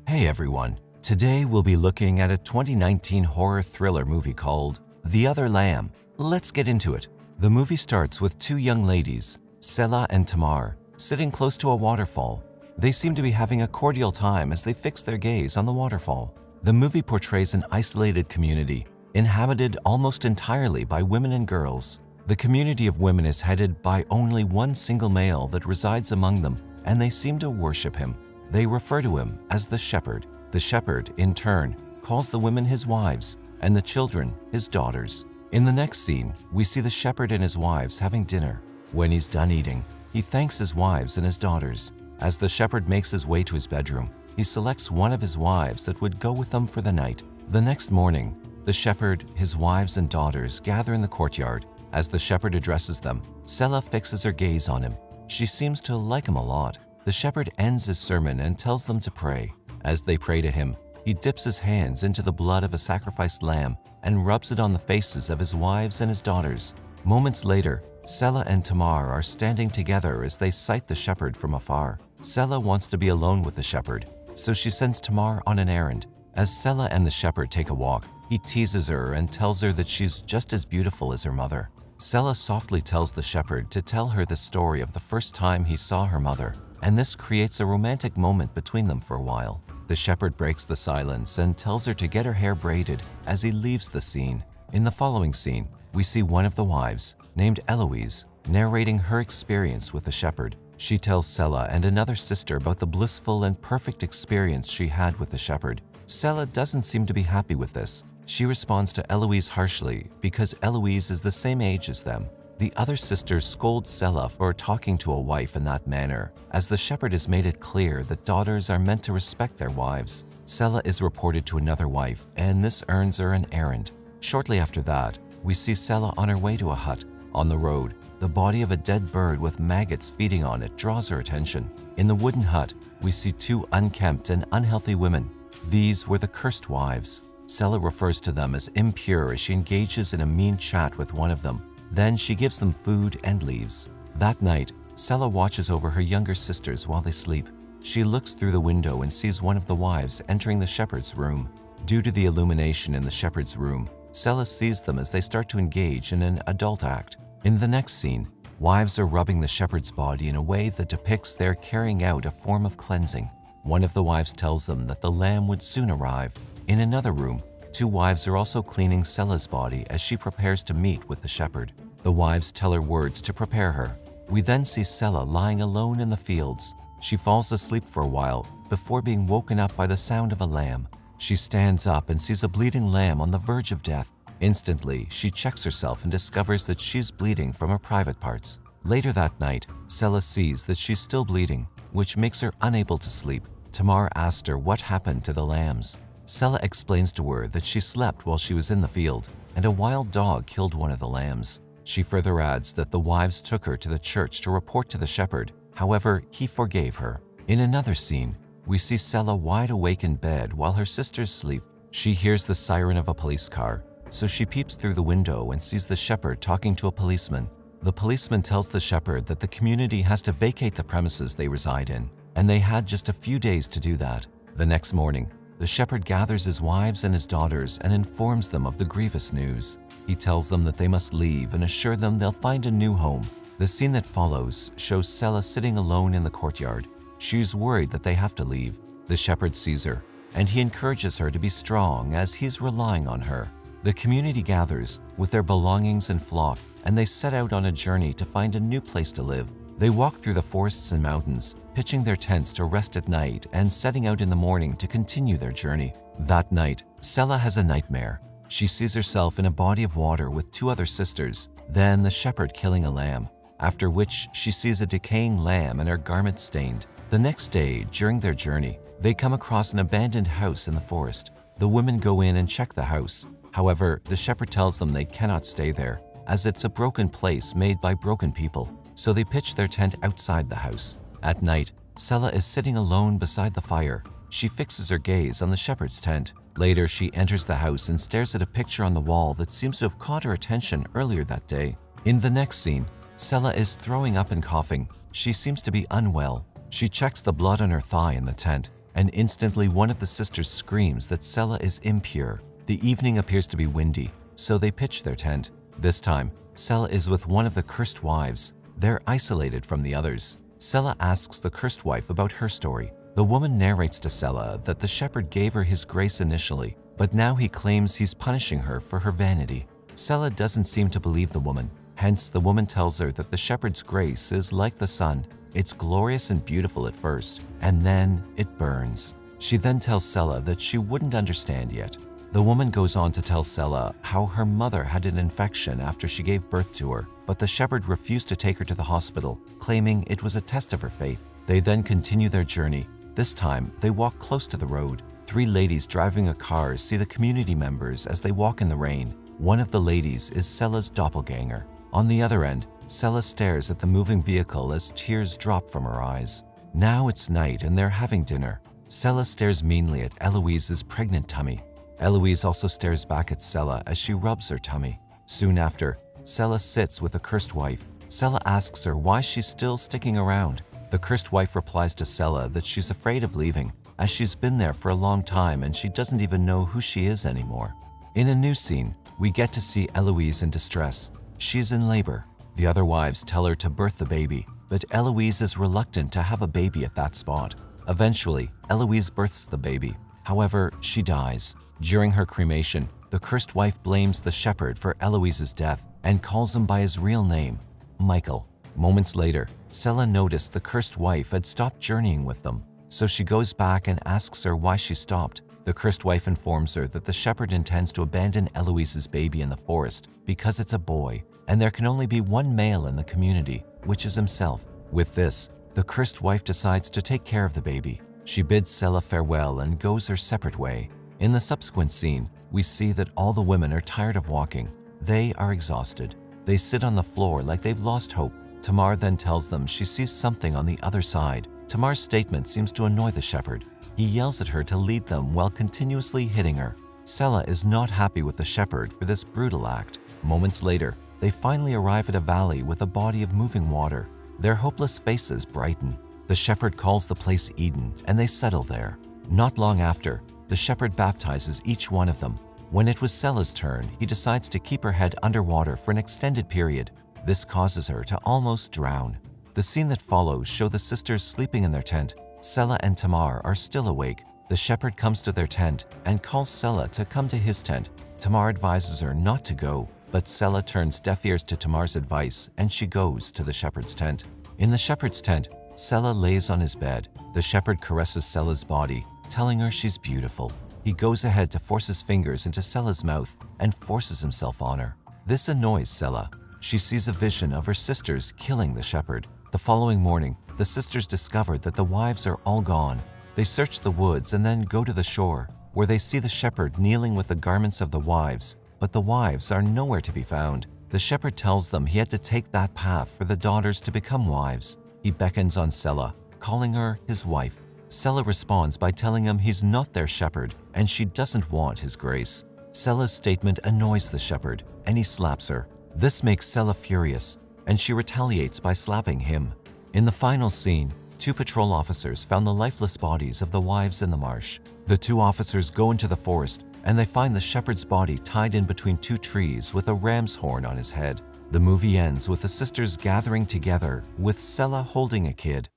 Hey everyone, today we'll be looking at a 2019 horror thriller movie called The Other Lamb. Let's get into it. The movie starts with two young ladies, Selah and Tamar, sitting close to a waterfall. They seem to be having a cordial time as they fix their gaze on the waterfall. The movie portrays an isolated community, inhabited almost entirely by women and girls. The community of women is headed by only one single male that resides among them, and they seem to worship him. They refer to him as the shepherd. The shepherd, in turn, calls the women his wives and the children his daughters. In the next scene, we see the shepherd and his wives having dinner. When he's done eating, he thanks his wives and his daughters. As the shepherd makes his way to his bedroom, he selects one of his wives that would go with them for the night. The next morning, the shepherd, his wives and daughters gather in the courtyard. As the shepherd addresses them, Selah fixes her gaze on him. She seems to like him a lot. The shepherd ends his sermon and tells them to pray. As they pray to him, he dips his hands into the blood of a sacrificed lamb and rubs it on the faces of his wives and his daughters. Moments later, Selah and Tamar are standing together as they sight the shepherd from afar. Selah wants to be alone with the shepherd, so she sends Tamar on an errand. As Selah and the shepherd take a walk, he teases her and tells her that she's just as beautiful as her mother. Selah softly tells the shepherd to tell her the story of the first time he saw her mother, and this creates a romantic moment between them for a while. The shepherd breaks the silence and tells her to get her hair braided as he leaves the scene. In the following scene, we see one of the wives, named Eloise, narrating her experience with the shepherd. She tells Selah and another sister about the blissful and perfect experience she had with the shepherd. Selah doesn't seem to be happy with this. She responds to Eloise harshly because Eloise is the same age as them. The other sister scolds Selah for talking to a wife in that manner, as the shepherd has made it clear that daughters are meant to respect their wives. Selah is reported to another wife, and this earns her an errand. Shortly after that, we see Selah on her way to a hut. On the road, the body of a dead bird with maggots feeding on it draws her attention. In the wooden hut, we see two unkempt and unhealthy women. These were the cursed wives. Selah refers to them as impure as she engages in a mean chat with one of them. Then she gives them food and leaves. That night, Selah watches over her younger sisters while they sleep. She looks through the window and sees one of the wives entering the shepherd's room. Due to the illumination in the shepherd's room, Selah sees them as they start to engage in an adult act. In the next scene, wives are rubbing the shepherd's body in a way that depicts their carrying out a form of cleansing. One of the wives tells them that the lamb would soon arrive. In another room, two wives are also cleaning Selah's body as she prepares to meet with the shepherd. The wives tell her words to prepare her. We then see Selah lying alone in the fields. She falls asleep for a while before being woken up by the sound of a lamb. She stands up and sees a bleeding lamb on the verge of death. Instantly, she checks herself and discovers that she's bleeding from her private parts. Later that night, Selah sees that she's still bleeding, which makes her unable to sleep. Tamar asked her what happened to the lambs. Selah explains to her that she slept while she was in the field, and a wild dog killed one of the lambs. She further adds that the wives took her to the church to report to the shepherd. However, he forgave her. In another scene, we see Selah wide awake in bed while her sisters sleep. She hears the siren of a police car, so she peeps through the window and sees the shepherd talking to a policeman. The policeman tells the shepherd that the community has to vacate the premises they reside in, and they had just a few days to do that. The next morning, the shepherd gathers his wives and his daughters and informs them of the grievous news. He tells them that they must leave and assure them they'll find a new home. The scene that follows shows Selah sitting alone in the courtyard. She's worried that they have to leave. The shepherd sees her, and he encourages her to be strong as he's relying on her. The community gathers with their belongings and flock, and they set out on a journey to find a new place to live. They walk through the forests and mountains, pitching their tents to rest at night and setting out in the morning to continue their journey. That night, Selah has a nightmare. She sees herself in a body of water with two other sisters, then the shepherd killing a lamb, after which she sees a decaying lamb and her garment stained. The next day, during their journey, they come across an abandoned house in the forest. The women go in and check the house. However, the shepherd tells them they cannot stay there, as it's a broken place made by broken people, so they pitch their tent outside the house. At night, Selah is sitting alone beside the fire. She fixes her gaze on the shepherd's tent. Later, she enters the house and stares at a picture on the wall that seems to have caught her attention earlier that day. In the next scene, Selah is throwing up and coughing. She seems to be unwell. She checks the blood on her thigh in the tent and instantly one of the sisters screams that Sela is impure. The evening appears to be windy, so they pitch their tent. This time, Sela is with one of the cursed wives. They're isolated from the others. Sela asks the cursed wife about her story. The woman narrates to Sela that the shepherd gave her his grace initially, but now he claims he's punishing her for her vanity. Sela doesn't seem to believe the woman. Hence, the woman tells her that the shepherd's grace is like the sun. It's glorious and beautiful at first, and then it burns. She then tells Sela that she wouldn't understand yet. The woman goes on to tell Sela how her mother had an infection after she gave birth to her, but the shepherd refused to take her to the hospital, claiming it was a test of her faith. They then continue their journey. This time, they walk close to the road. 3 ladies driving a car see the community members as they walk in the rain. One of the ladies is Sela's doppelganger. On the other end, Sela stares at the moving vehicle as tears drop from her eyes. Now it's night and they're having dinner. Sela stares meanly at Eloise's pregnant tummy. Eloise also stares back at Sela as she rubs her tummy. Soon after, Sela sits with the cursed wife. Sela asks her why she's still sticking around. The cursed wife replies to Sela that she's afraid of leaving, as she's been there for a long time and she doesn't even know who she is anymore. In a new scene, we get to see Eloise in distress. She's in labor. The other wives tell her to birth the baby, but Eloise is reluctant to have a baby at that spot. Eventually, Eloise births the baby. However, she dies. During her cremation, the cursed wife blames the shepherd for Eloise's death and calls him by his real name, Michael. Moments later, Sela noticed the cursed wife had stopped journeying with them, so she goes back and asks her why she stopped. The cursed wife informs her that the shepherd intends to abandon Eloise's baby in the forest because it's a boy, and there can only be one male in the community, which is himself. With this, the cursed wife decides to take care of the baby. She bids Sela farewell and goes her separate way. In the subsequent scene, we see that all the women are tired of walking. They are exhausted. They sit on the floor like they've lost hope. Tamar then tells them she sees something on the other side. Tamar's statement seems to annoy the shepherd. He yells at her to lead them while continuously hitting her. Sela is not happy with the shepherd for this brutal act. Moments later, they finally arrive at a valley with a body of moving water. Their hopeless faces brighten. The shepherd calls the place Eden, and they settle there. Not long after, the shepherd baptizes each one of them. When it was Sela's turn, he decides to keep her head underwater for an extended period. This causes her to almost drown. The scene that follows shows the sisters sleeping in their tent. Sela and Tamar are still awake. The shepherd comes to their tent and calls Sela to come to his tent. Tamar advises her not to go, but Sela turns deaf ears to Tamar's advice and she goes to the shepherd's tent. In the shepherd's tent, Sela lays on his bed. The shepherd caresses Sela's body, telling her she's beautiful. He goes ahead to force his fingers into Sela's mouth and forces himself on her. This annoys Sela. She sees a vision of her sisters killing the shepherd. The following morning, the sisters discover that the wives are all gone. They search the woods and then go to the shore, where they see the shepherd kneeling with the garments of the wives, but the wives are nowhere to be found. The shepherd tells them he had to take that path for the daughters to become wives. He beckons on Sela, calling her his wife. Sela responds by telling him he's not their shepherd and she doesn't want his grace. Sela's statement annoys the shepherd and he slaps her. This makes Sela furious and she retaliates by slapping him. In the final scene, 2 patrol officers found the lifeless bodies of the wives in the marsh. The 2 officers go into the forest and they find the shepherd's body tied in between 2 trees with a ram's horn on his head. The movie ends with the sisters gathering together with Sela holding a kid.